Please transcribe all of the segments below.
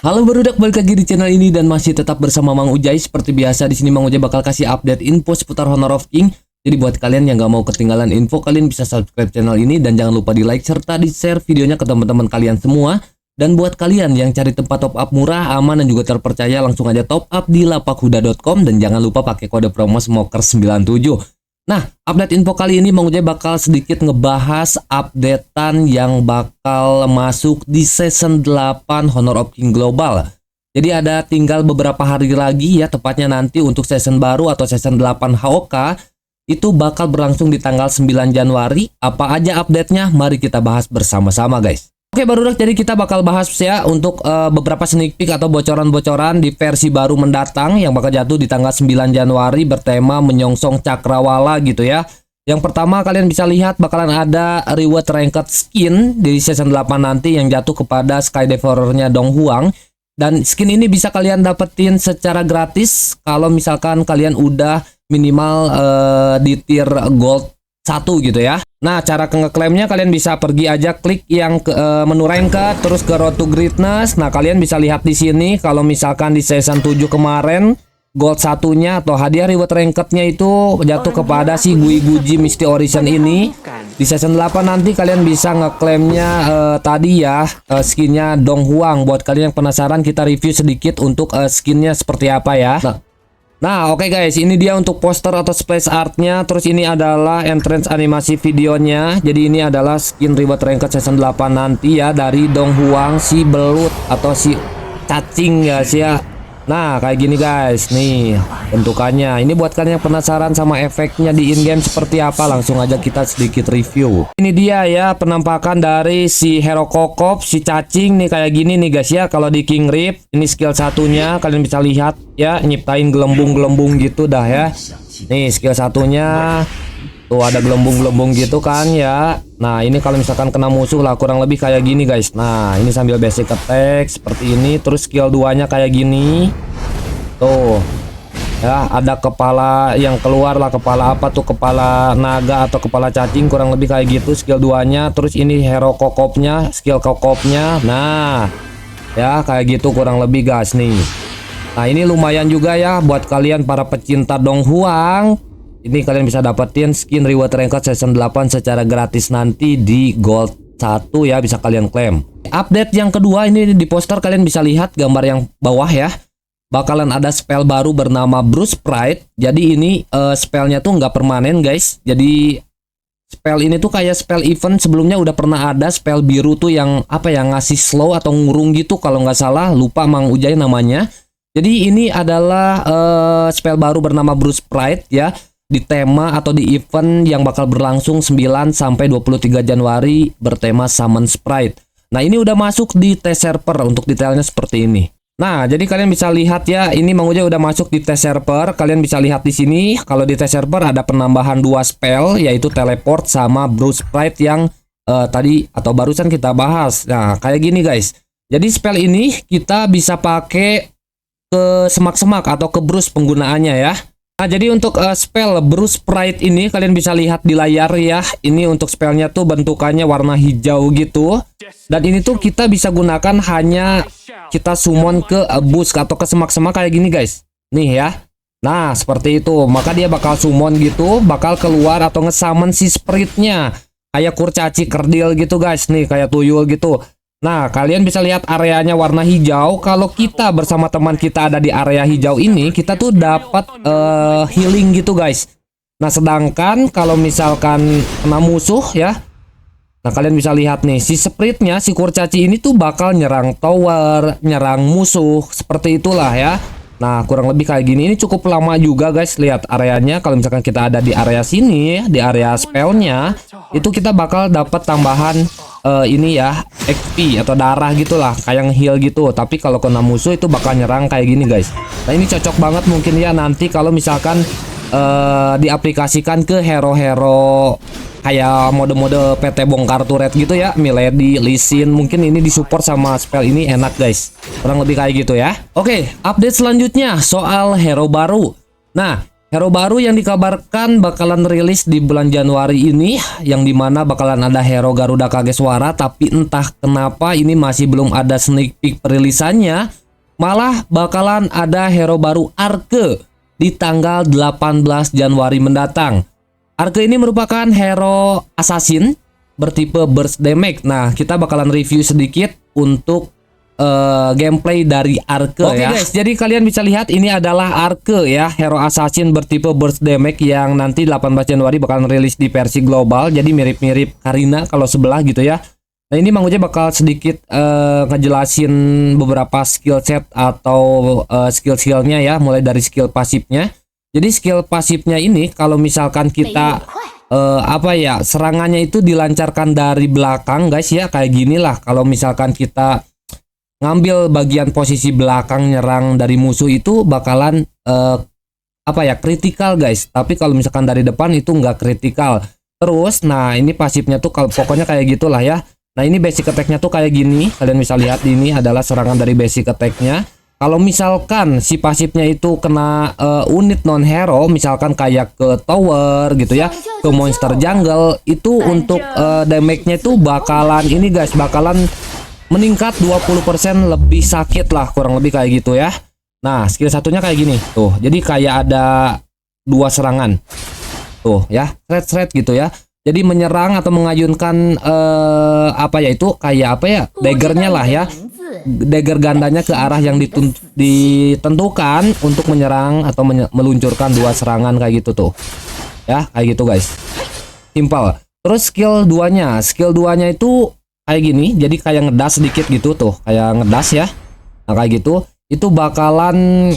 Halo barudak, balik lagi di channel ini dan masih tetap bersama Mang Ujai. Seperti biasa di sini Mang Ujai bakal kasih update info seputar Honor of King. Jadi buat kalian yang gak mau ketinggalan info, kalian bisa subscribe channel ini dan jangan lupa di like serta di share videonya ke teman-teman kalian semua. Dan buat kalian yang cari tempat top up murah, aman dan juga terpercaya, langsung aja top up di lapakhuda.com dan jangan lupa pakai kode promo SMOKER97. Nah, update info kali ini Mang Ujai bakal sedikit ngebahas updatean yang bakal masuk di season 8 Honor of King Global. Jadi ada tinggal beberapa hari lagi ya, tepatnya nanti untuk season baru atau season 8 HOK itu bakal berlangsung di tanggal 9 Januari. Apa aja update-nya? Mari kita bahas bersama-sama guys. Oke barudak, jadi kita bakal bahas ya untuk beberapa sneak peek atau bocoran-bocoran di versi baru mendatang yang bakal jatuh di tanggal 9 Januari bertema menyongsong cakrawala gitu ya. Yang pertama kalian bisa lihat bakalan ada reward ranked skin di season 8 nanti yang jatuh kepada Skydiver-nya Dong Huang. Dan skin ini bisa kalian dapetin secara gratis kalau misalkan kalian udah minimal di tier gold 1 gitu ya. Nah, cara ngeklaimnya kalian bisa pergi aja klik yang ke menu ranked, terus ke road to greatness. Nah, kalian bisa lihat di sini kalau misalkan di season 7 kemarin gold satunya atau hadiah reward rankednya itu jatuh kepada si Gui Guji Misty Origin ini. Di season 8 nanti kalian bisa ngeklaimnya tadi ya skinnya Dong Huang. Buat kalian yang penasaran, kita review sedikit untuk skinnya seperti apa ya. Nah oke guys, ini dia untuk poster atau splash artnya. Terus ini adalah entrance animasi videonya. Jadi ini adalah skin reward ranked season 8 nanti ya, dari Dong Huang, si belut atau si cacing guys ya. Nah kayak gini guys, nih bentukannya. Ini buat kalian yang penasaran sama efeknya di in-game seperti apa, langsung aja kita sedikit review. Ini dia ya penampakan dari si hero kokop, si cacing nih kayak gini nih guys ya. Kalau di King Rift, ini skill satunya kalian bisa lihat ya, nyiptain gelembung-gelembung gitu dah ya. Nih skill satunya tuh ada gelembung-gelembung gitu kan ya. Nah ini kalau misalkan kena musuh lah kurang lebih kayak gini guys. Nah ini sambil basic attack seperti ini. Terus skill 2 nya kayak gini. Tuh ya, ada kepala yang keluar lah. Kepala apa tuh, kepala naga atau kepala cacing, kurang lebih kayak gitu skill 2 nya. Terus ini hero kokopnya, skill kokopnya. Nah ya kayak gitu kurang lebih guys nih. Nah ini lumayan juga ya buat kalian para pecinta Dong Huang. Ini kalian bisa dapetin skin reward ranked season 8 secara gratis nanti di gold 1 ya, bisa kalian klaim. Update yang kedua, ini di poster kalian bisa lihat gambar yang bawah ya. Bakalan ada spell baru bernama Bruce Pride. Jadi ini spellnya tuh nggak permanen guys. Jadi spell ini tuh kayak spell event sebelumnya udah pernah ada spell biru tuh yang apa ya, ngasih slow atau ngurung gitu kalau nggak salah, lupa Mang Ujai namanya. Jadi ini adalah spell baru bernama Bruce Pride ya, di tema atau di event yang bakal berlangsung 9 sampai 23 Januari bertema Summon Sprite. Nah, ini udah masuk di test server untuk detailnya seperti ini. Nah, jadi kalian bisa lihat ya, ini Mang Ujai udah masuk di test server. Kalian bisa lihat di sini kalau di test server ada penambahan 2 spell yaitu teleport sama Bruce Sprite yang tadi atau barusan kita bahas. Nah, kayak gini guys. Jadi spell ini kita bisa pakai ke semak-semak atau ke Bruce penggunaannya ya. Nah jadi untuk spell Bruce Pride ini kalian bisa lihat di layar ya. Ini untuk spellnya tuh bentukannya warna hijau gitu. Dan ini tuh kita bisa gunakan hanya kita summon ke bush atau ke semak-semak kayak gini guys. Nih ya. Nah seperti itu. Maka dia bakal summon gitu, bakal keluar atau nge-summon si spiritnya. Kayak kurcaci kerdil gitu guys. Nih kayak tuyul gitu. Nah, kalian bisa lihat areanya warna hijau. Kalau kita bersama teman kita ada di area hijau ini, kita tuh dapat healing gitu guys. Nah, sedangkan kalau misalkan kena musuh ya, nah kalian bisa lihat nih, si spiritnya, si kurcaci ini tuh bakal nyerang tower, nyerang musuh, seperti itulah ya. Nah, kurang lebih kayak gini. Ini cukup lama juga guys. Lihat areanya. Kalau misalkan kita ada di area sini, di area spellnya, itu kita bakal dapat tambahan ini ya, XP atau darah gitulah, kayak heal gitu. Tapi kalau kena musuh itu bakal nyerang kayak gini guys. Nah ini cocok banget mungkin ya nanti kalau misalkan diaplikasikan ke hero-hero kayak mode-mode PT bongkar turret gitu ya, Milady, Lee Sin, mungkin ini disupport sama spell ini enak guys. Kurang lebih kayak gitu ya. Oke, update selanjutnya soal hero baru. Nah Hero baru yang dikabarkan bakalan rilis di bulan Januari ini, yang dimana bakalan ada hero Garuda Kageswara, tapi entah kenapa ini masih belum ada sneak peek perilisannya. Malah bakalan ada hero baru Arke di tanggal 18 Januari mendatang. Arke ini merupakan hero assassin bertipe burst damage. Nah, kita bakalan review sedikit untuk gameplay dari Arke ya. Oke guys, jadi kalian bisa lihat ini adalah Arke ya, hero assassin bertipe burst damage yang nanti 18 Januari bakalan rilis di versi global. Jadi mirip-mirip Karina kalau sebelah gitu ya. Nah, ini Mang Uje bakal sedikit ngejelasin beberapa skill set atau skill-skillnya ya, mulai dari skill pasifnya. Jadi skill pasifnya ini kalau misalkan kita apa ya, serangannya itu dilancarkan dari belakang guys ya, kayak gini lah. Kalau misalkan kita ngambil bagian posisi belakang nyerang dari musuh itu bakalan apa ya, kritikal guys. Tapi kalau misalkan dari depan itu nggak kritikal. Terus nah ini pasifnya tuh kalau pokoknya kayak gitulah ya. Nah ini basic attack-nya tuh kayak gini. Kalian bisa lihat ini adalah serangan dari basic attack-nya. Kalau misalkan si pasifnya itu kena unit non hero, misalkan kayak ke tower gitu ya, ke monster jungle, itu untuk damage-nya itu bakalan ini guys, bakalan meningkat 20% lebih sakit lah, kurang lebih kayak gitu ya. Nah, skill satunya kayak gini. Tuh, jadi kayak ada dua serangan. Tuh ya, thread gitu ya. Jadi menyerang atau mengayunkan apa ya itu, kayak apa ya, daggernya lah ya. Dagger gandanya ke arah yang ditentukan untuk menyerang atau meluncurkan dua serangan kayak gitu tuh. Ya, kayak gitu guys. Simpel. Terus skill 2-nya. Skill 2-nya itu kayak gini, jadi kayak ngedas sedikit gitu tuh, kayak ngedas ya. Nah kayak gitu, itu bakalan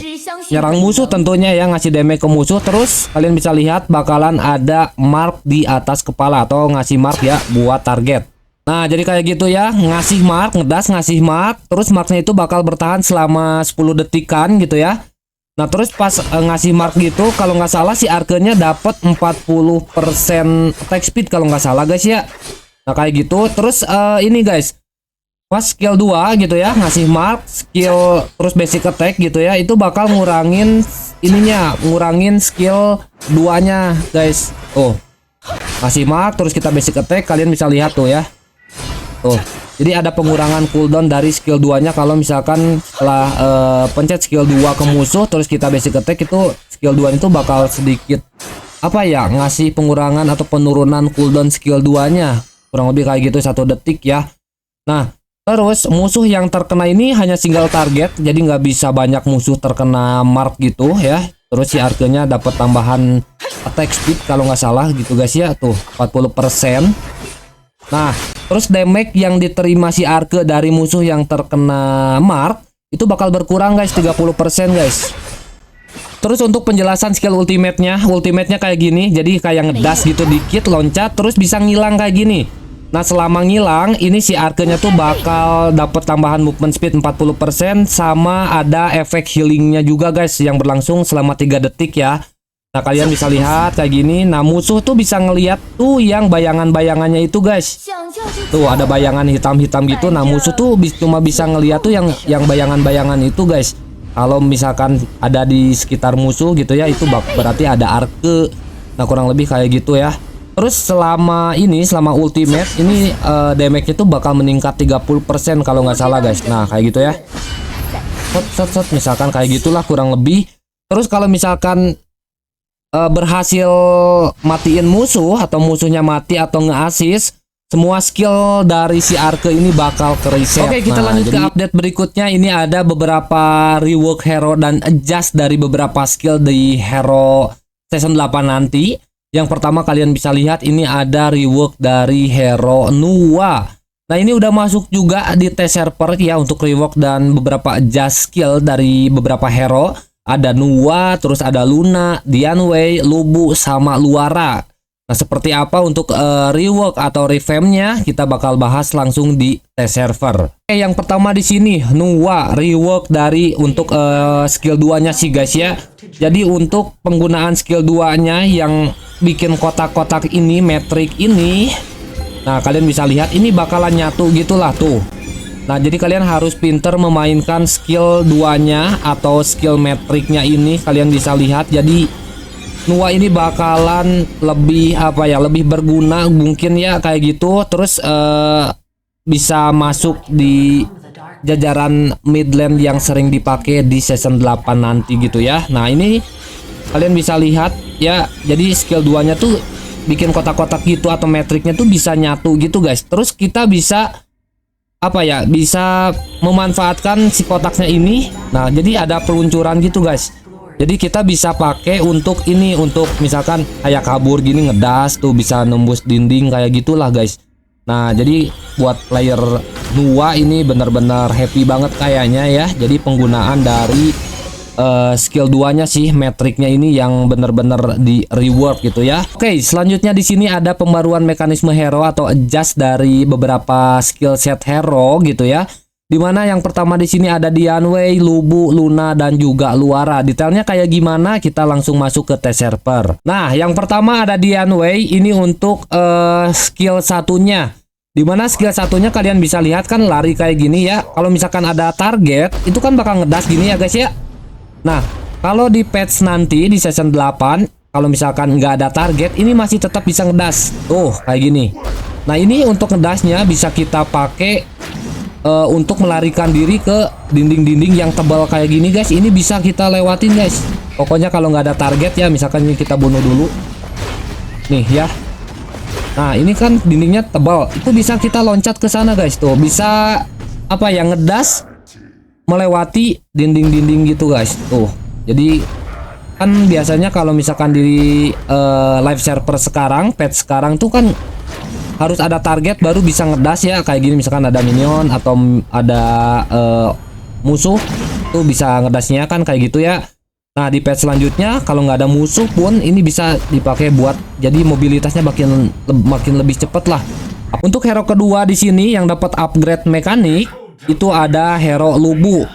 nyerang musuh tentunya ya, ngasih damage ke musuh. Terus kalian bisa lihat bakalan ada mark di atas kepala atau ngasih mark ya buat target. Nah jadi kayak gitu ya, ngasih mark, ngedas, ngasih mark. Terus marknya itu bakal bertahan selama 10 detikan gitu ya. Nah terus pas ngasih mark gitu, kalau nggak salah si Arkenya dapat 40% attack speed kalau nggak salah guys ya. Nah kayak gitu. Terus ini guys, pas skill 2 gitu ya, ngasih mark, skill terus basic attack gitu ya, itu bakal ngurangin ininya, ngurangin skill 2-nya guys. Tuh, ngasih mark terus kita basic attack, kalian bisa lihat tuh ya. Tuh, jadi ada pengurangan cooldown dari skill 2-nya kalau misalkan setelah pencet skill 2 ke musuh terus kita basic attack, itu skill 2 itu bakal sedikit apa ya, ngasih pengurangan atau penurunan cooldown skill 2-nya. Kurang lebih kayak gitu 1 detik ya. Nah terus musuh yang terkena ini hanya single target, jadi nggak bisa banyak musuh terkena mark gitu ya. Terus si Arkenya dapat tambahan attack speed kalau nggak salah gitu guys ya, tuh 40%. Nah terus damage yang diterima si Arke dari musuh yang terkena mark itu bakal berkurang guys, 30% guys. Terus untuk penjelasan skill ultimate-nya kayak gini, jadi kayak ngedas gitu dikit, loncat, terus bisa ngilang kayak gini. Nah selama ngilang ini si Arkenya tuh bakal dapat tambahan movement speed 40%, sama ada efek healingnya juga guys yang berlangsung selama 3 detik ya. Nah kalian bisa lihat kayak gini. Nah musuh tuh bisa ngelihat tuh yang bayangan-bayangannya itu guys. Tuh ada bayangan hitam-hitam gitu. Nah musuh tuh cuma bisa ngelihat tuh yang bayangan-bayangan itu guys. Kalau misalkan ada di sekitar musuh gitu ya, itu berarti ada Arke. Nah kurang lebih kayak gitu ya. Terus selama ultimate ini damage itu bakal meningkat 30% kalau nggak salah guys. Nah kayak gitu ya. Set misalkan kayak gitulah kurang lebih. Terus kalau misalkan berhasil matiin musuh atau musuhnya mati atau nge-assist, semua skill dari si Arke ini bakal ke reset. Oke, kita lanjut ke update berikutnya. Ini ada beberapa rework hero dan adjust dari beberapa skill di hero season 8 nanti. Yang pertama kalian bisa lihat ini ada rework dari hero Nuwa. Nah ini udah masuk juga di test server ya untuk rework dan beberapa adjust skill dari beberapa hero. Ada Nuwa, terus ada Luna, Dianwei, Lubu, sama Luara. Nah seperti apa untuk rework atau revampnya kita bakal bahas langsung di test server. Oke, yang pertama di sini Nuwa rework dari untuk skill 2-nya sih guys ya. Jadi untuk penggunaan skill 2-nya yang bikin kotak-kotak ini, metrik ini, nah kalian bisa lihat ini bakalan nyatu gitulah tuh. Nah jadi kalian harus pinter memainkan skill 2-nya atau skill metriknya ini. Kalian bisa lihat jadi Nuwa ini bakalan lebih apa ya, lebih berguna mungkin ya kayak gitu. Terus bisa masuk di jajaran mid lane yang sering dipakai di season 8 nanti gitu ya. Nah ini kalian bisa lihat ya, jadi skill 2 nya tuh bikin kotak-kotak gitu atau metriknya tuh bisa nyatu gitu guys. Terus kita bisa apa ya, bisa memanfaatkan si kotaknya ini. Nah jadi ada peluncuran gitu guys. Jadi kita bisa pakai untuk ini, untuk misalkan kayak kabur gini ngedas tuh bisa nembus dinding kayak gitulah guys. Nah jadi buat player Nuwa ini bener-bener happy banget kayaknya ya. Jadi penggunaan dari skill 2-nya sih, metriknya ini yang bener-bener di reward gitu ya. Oke, selanjutnya di sini ada pembaruan mekanisme hero atau adjust dari beberapa skill set hero gitu ya. Dimana yang pertama di sini ada Dianwei, Lubu, Luna, dan juga Luara. Detailnya kayak gimana? Kita langsung masuk ke test server. Nah, yang pertama ada Dianwei. Ini untuk skill satunya. Dimana skill satunya kalian bisa lihat kan lari kayak gini ya. Kalau misalkan ada target, itu kan bakal ngedas gini ya guys ya. Nah, kalau di patch nanti di season 8, kalau misalkan nggak ada target, ini masih tetap bisa ngedas. Tuh, kayak gini. Nah, ini untuk ngedasnya bisa kita pakai untuk melarikan diri ke dinding-dinding yang tebal kayak gini guys. Ini bisa kita lewatin guys. Pokoknya kalau nggak ada target ya, misalkan ini kita bunuh dulu nih ya. Nah ini kan dindingnya tebal, itu bisa kita loncat ke sana guys. Tuh bisa apa ya, ngedas melewati dinding-dinding gitu guys. Tuh jadi kan biasanya kalau misalkan di live server sekarang, patch sekarang tuh kan harus ada target baru bisa ngedas ya, kayak gini misalkan ada minion atau ada musuh tuh bisa ngedasnya kan kayak gitu ya. Nah di patch selanjutnya kalau nggak ada musuh pun ini bisa dipakai buat jadi mobilitasnya makin lebih cepet lah. Untuk hero kedua di sini yang dapat upgrade mekanik itu ada hero Lubu.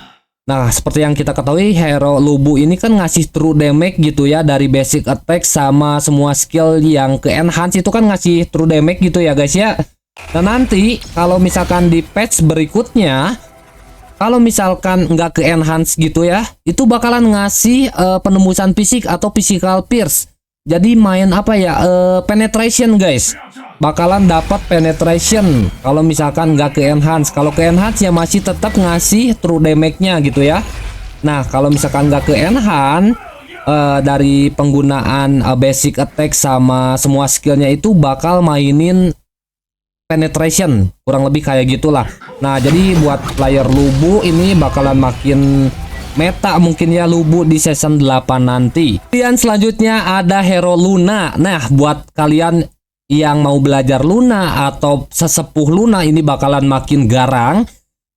Nah seperti yang kita ketahui, hero Lubu ini kan ngasih true damage gitu ya, dari basic attack sama semua skill yang ke enhance itu kan ngasih true damage gitu ya guys ya. Dan nanti kalau misalkan di patch berikutnya, kalau misalkan nggak ke enhance gitu ya, itu bakalan ngasih penembusan fisik atau physical pierce. Jadi main apa ya, penetration guys. Bakalan dapat penetration kalau misalkan nggak ke enhance. Kalau ke enhance ya masih tetap ngasih true damage-nya gitu ya. Nah kalau misalkan nggak ke enhance, dari penggunaan basic attack sama semua skillnya itu bakal mainin penetration, kurang lebih kayak gitulah. Nah jadi buat player Lubu ini bakalan makin meta mungkin ya Lubu di season 8 nanti. Kemudian selanjutnya ada hero Luna. Nah buat kalian yang mau belajar Luna atau sesepuh Luna ini bakalan makin garang,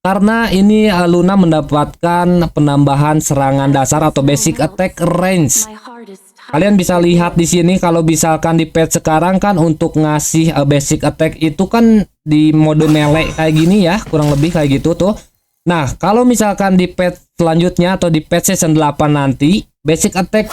karena ini Luna mendapatkan penambahan serangan dasar atau basic attack range. Kalian bisa lihat di sini kalau misalkan di patch sekarang kan untuk ngasih basic attack itu kan di mode melee kayak gini ya, kurang lebih kayak gitu tuh. Nah, kalau misalkan di patch selanjutnya atau di patch season 8 nanti, basic attack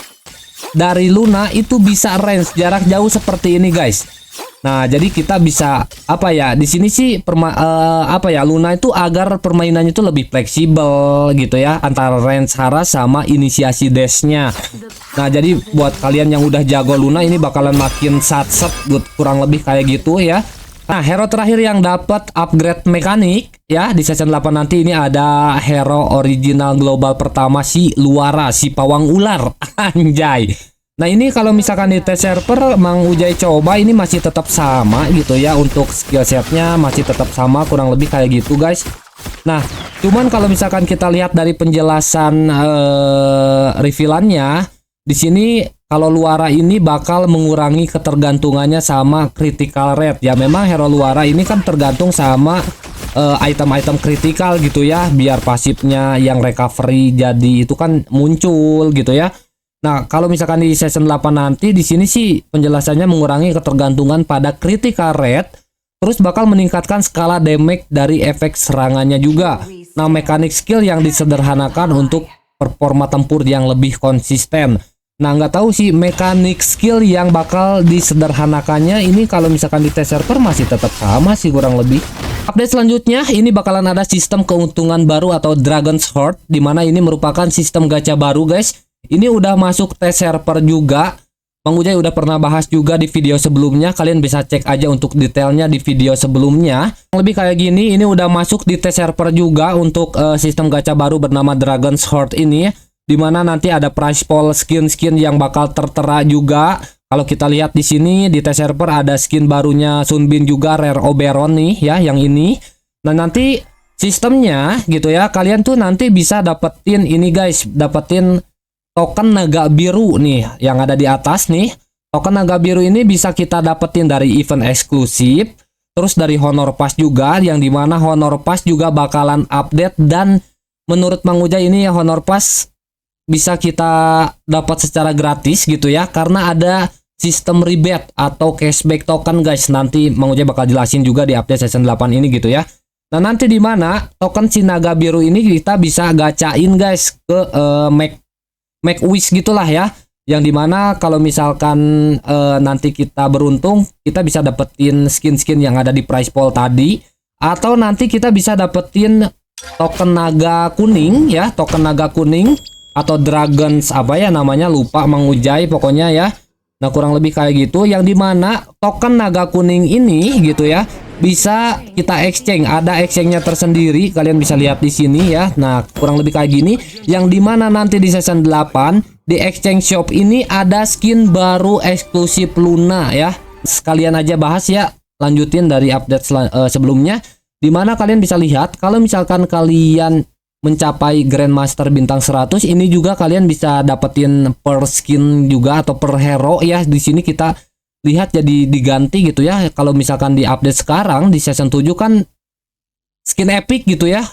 dari Luna itu bisa range jarak jauh seperti ini guys. Nah, jadi kita bisa apa ya? Di sini sih apa ya? Luna itu agar permainannya itu lebih fleksibel gitu ya, antara range Hara sama inisiasi dash-nya. Nah, jadi buat kalian yang udah jago Luna ini bakalan makin satset, kurang lebih kayak gitu ya. Nah, hero terakhir yang dapat upgrade mekanik ya di season 8 nanti ini ada hero original global pertama, si Luara, si pawang ular. Anjay. Nah ini kalau misalkan di test server Mang Ujai coba ini masih tetap sama gitu ya, untuk skill setnya masih tetap sama kurang lebih kayak gitu guys. Nah cuman kalau misalkan kita lihat dari penjelasan revealannya di sini, kalau Luara ini bakal mengurangi ketergantungannya sama critical rate ya. Memang hero Luara ini kan tergantung sama item-item kritikal gitu ya, biar pasifnya yang recovery jadi itu kan muncul gitu ya. Nah, kalau misalkan di season 8 nanti di sini sih penjelasannya mengurangi ketergantungan pada critical rate, terus bakal meningkatkan skala damage dari efek serangannya juga. Nah, mekanik skill yang disederhanakan untuk performa tempur yang lebih konsisten. Nah, nggak tahu sih mekanik skill yang bakal disederhanakannya ini kalau misalkan di test server masih tetap sama sih kurang lebih. Update selanjutnya ini bakalan ada sistem keuntungan baru atau Dragon's Heart, dimana ini merupakan sistem gacha baru guys. Ini udah masuk test server juga. Mang Ujay udah pernah bahas juga di video sebelumnya, kalian bisa cek aja untuk detailnya di video sebelumnya. Lebih kayak gini, ini udah masuk di test server juga untuk sistem gacha baru bernama Dragon's Heart ini, dimana nanti ada prize pool skin-skin yang bakal tertera juga. Kalau kita lihat di sini di test server ada skin barunya Sunbin juga, Rare Oberon nih ya, yang ini. Nah nanti sistemnya gitu ya, kalian tuh nanti bisa dapetin ini guys, dapetin token naga biru nih yang ada di atas nih. Token naga biru ini bisa kita dapetin dari event eksklusif, terus dari Honor Pass juga, yang dimana Honor Pass juga bakalan update. Dan menurut Mang Ujay ini ya, Honor Pass bisa kita dapat secara gratis gitu ya, karena ada sistem rebate atau cashback token guys. Nanti Mang Ujay bakal jelasin juga di update season 8 ini gitu ya. Nah nanti dimana token si naga biru ini kita bisa gacain guys ke make wish gitulah ya, yang dimana kalau misalkan nanti kita beruntung, kita bisa dapetin skin-skin yang ada di prize pool tadi, atau nanti kita bisa dapetin token naga kuning ya, token naga kuning atau dragons apa ya namanya, lupa Mang Ujay pokoknya ya. Nah kurang lebih kayak gitu, yang dimana token naga kuning ini gitu ya bisa kita exchange, ada exchange-nya tersendiri, kalian bisa lihat di sini ya. Nah kurang lebih kayak gini, yang dimana nanti di season 8 di exchange shop ini ada skin baru eksklusif Luna ya. Sekalian aja bahas ya, lanjutin dari update sebelumnya, dimana kalian bisa lihat kalau misalkan kalian mencapai Grandmaster bintang 100, ini juga kalian bisa dapetin per skin juga atau per hero ya. Di sini kita lihat jadi diganti gitu ya. Kalau misalkan di update sekarang di season 7 kan skin epic gitu ya.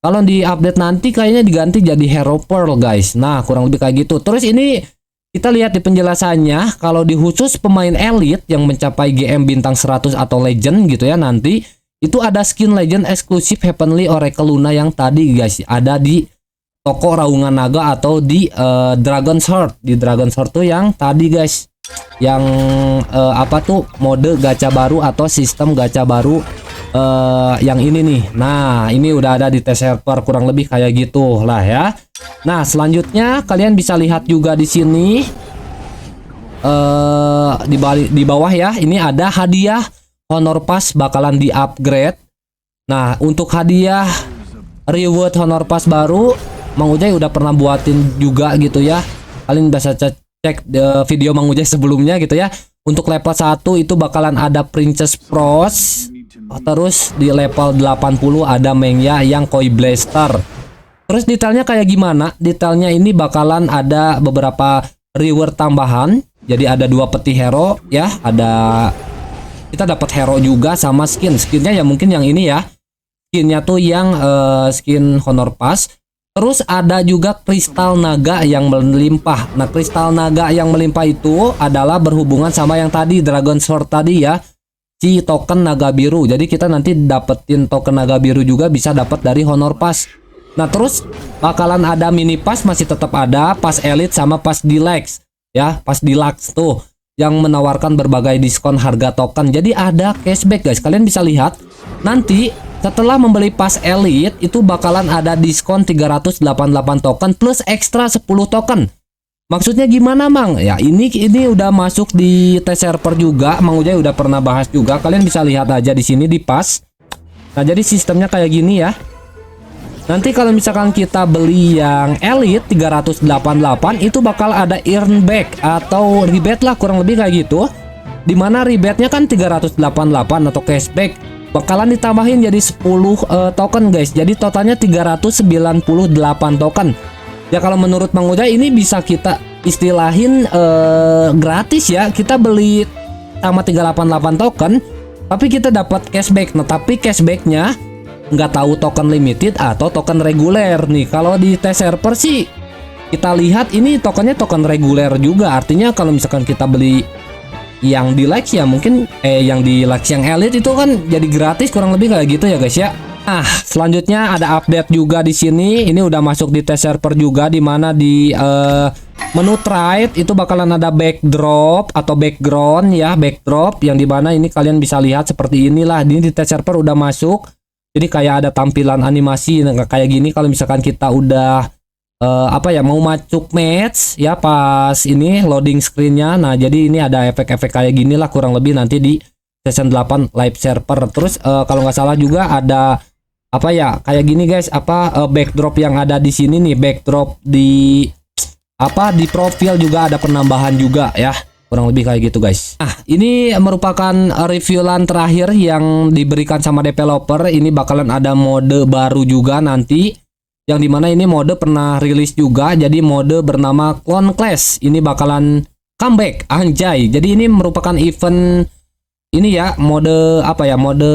Kalau di update nanti kayaknya diganti jadi hero pearl guys. Nah kurang lebih kayak gitu. Terus ini kita lihat di penjelasannya, kalau di khusus pemain elite yang mencapai GM bintang 100 atau legend gitu ya, nanti itu ada skin legend eksklusif Heavenly Oracle Luna yang tadi guys ada di toko Raungan Naga atau di Dragon's Heart. Di Dragon's Heart tuh yang tadi guys, yang apa tuh, mode gacha baru atau sistem gacha baru yang ini nih. Nah ini udah ada di test server, kurang lebih kayak gitu lah ya. Nah selanjutnya kalian bisa lihat juga di sini di bawah ya, ini ada hadiah Honor Pass bakalan di upgrade. Nah untuk hadiah reward Honor Pass baru, Mang Ujay udah pernah buatin juga gitu ya, kalian bisa cek video Mang Ujay sebelumnya gitu ya. Untuk level 1 itu bakalan ada Princess Pros, terus di level 80 ada Mengya yang Koi Blaster. Terus detailnya kayak gimana? Detailnya ini bakalan ada beberapa reward tambahan. Jadi ada 2 peti hero ya, ada kita dapat hero juga sama skinnya ya, mungkin yang ini ya, skinnya tuh yang skin Honor Pass. Terus ada juga kristal naga yang melimpah. Nah kristal naga yang melimpah itu adalah berhubungan sama yang tadi Dragon Sword tadi ya, si token naga biru. Jadi kita nanti dapetin token naga biru juga bisa dapat dari Honor Pass. Nah terus bakalan ada mini pass, masih tetap ada pas elite sama pas deluxe ya, pas deluxe tuh yang menawarkan berbagai diskon harga token. Jadi ada cashback guys. Kalian bisa lihat nanti setelah membeli pas elite itu bakalan ada diskon 388 token plus ekstra 10 token. Maksudnya gimana Mang? Ya ini udah masuk di test server juga. Mang Ujay udah pernah bahas juga. Kalian bisa lihat aja di sini di pas. Nah jadi sistemnya kayak gini ya. Nanti kalau misalkan kita beli yang elite 388 itu bakal ada earn back atau rebate lah, kurang lebih kayak gitu. Dimana rebate-nya kan 388 atau cashback bakalan ditambahin jadi 10 token guys. Jadi totalnya 398 token. Ya kalau menurut Mang Ujay ini bisa kita istilahin gratis ya. Kita beli sama 388 token tapi kita dapat cashback. Nah tapi cashbacknya nggak tahu token limited atau token reguler nih. Kalau di test server sih kita lihat ini tokennya token reguler juga. Artinya kalau misalkan kita beli yang deluxe ya mungkin yang deluxe yang elite itu kan jadi gratis, kurang lebih kayak gitu ya guys ya. Nah selanjutnya ada update juga di sini. Ini udah masuk di test server juga, di mana di menu trade itu bakalan ada backdrop atau background ya, backdrop yang dimana ini kalian bisa lihat seperti inilah. Ini di test server udah masuk. Jadi kayak ada tampilan animasi kayak gini. Kalau misalkan kita udah apa ya, mau masuk match ya pas ini loading screennya. Nah jadi ini ada efek-efek kayak gini lah kurang lebih nanti di season 8 live server. Terus kalau nggak salah juga ada apa ya kayak gini guys, apa backdrop yang ada di sini nih, backdrop di apa di profil juga ada penambahan juga ya, kurang lebih kayak gitu guys. Nah ini merupakan review-an terakhir yang diberikan sama developer. Ini bakalan ada mode baru juga nanti, yang dimana ini mode pernah rilis juga, jadi mode bernama Clone Clash ini bakalan comeback anjay. Jadi ini merupakan event ini ya, mode apa ya, mode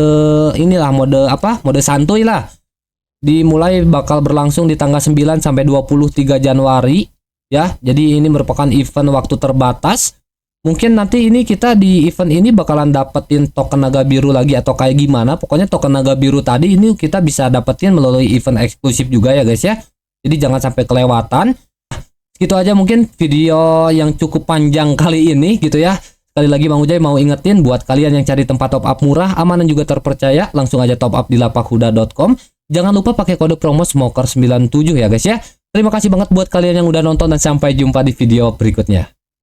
inilah, mode apa, mode santuy lah. Dimulai bakal berlangsung di tanggal 9 sampai 23 Januari ya. Jadi ini merupakan event waktu terbatas. Mungkin nanti ini kita di event ini bakalan dapetin token naga biru lagi atau kayak gimana. Pokoknya token naga biru tadi ini kita bisa dapetin melalui event eksklusif juga ya guys ya. Jadi jangan sampai kelewatan. Gitu aja mungkin video yang cukup panjang kali ini gitu ya. Sekali lagi Mang Ujay mau ingetin buat kalian yang cari tempat top up murah, aman dan juga terpercaya, langsung aja top up di lapakhuda.com. Jangan lupa pakai kode promo Smoker97 ya guys ya. Terima kasih banget buat kalian yang udah nonton dan sampai jumpa di video berikutnya.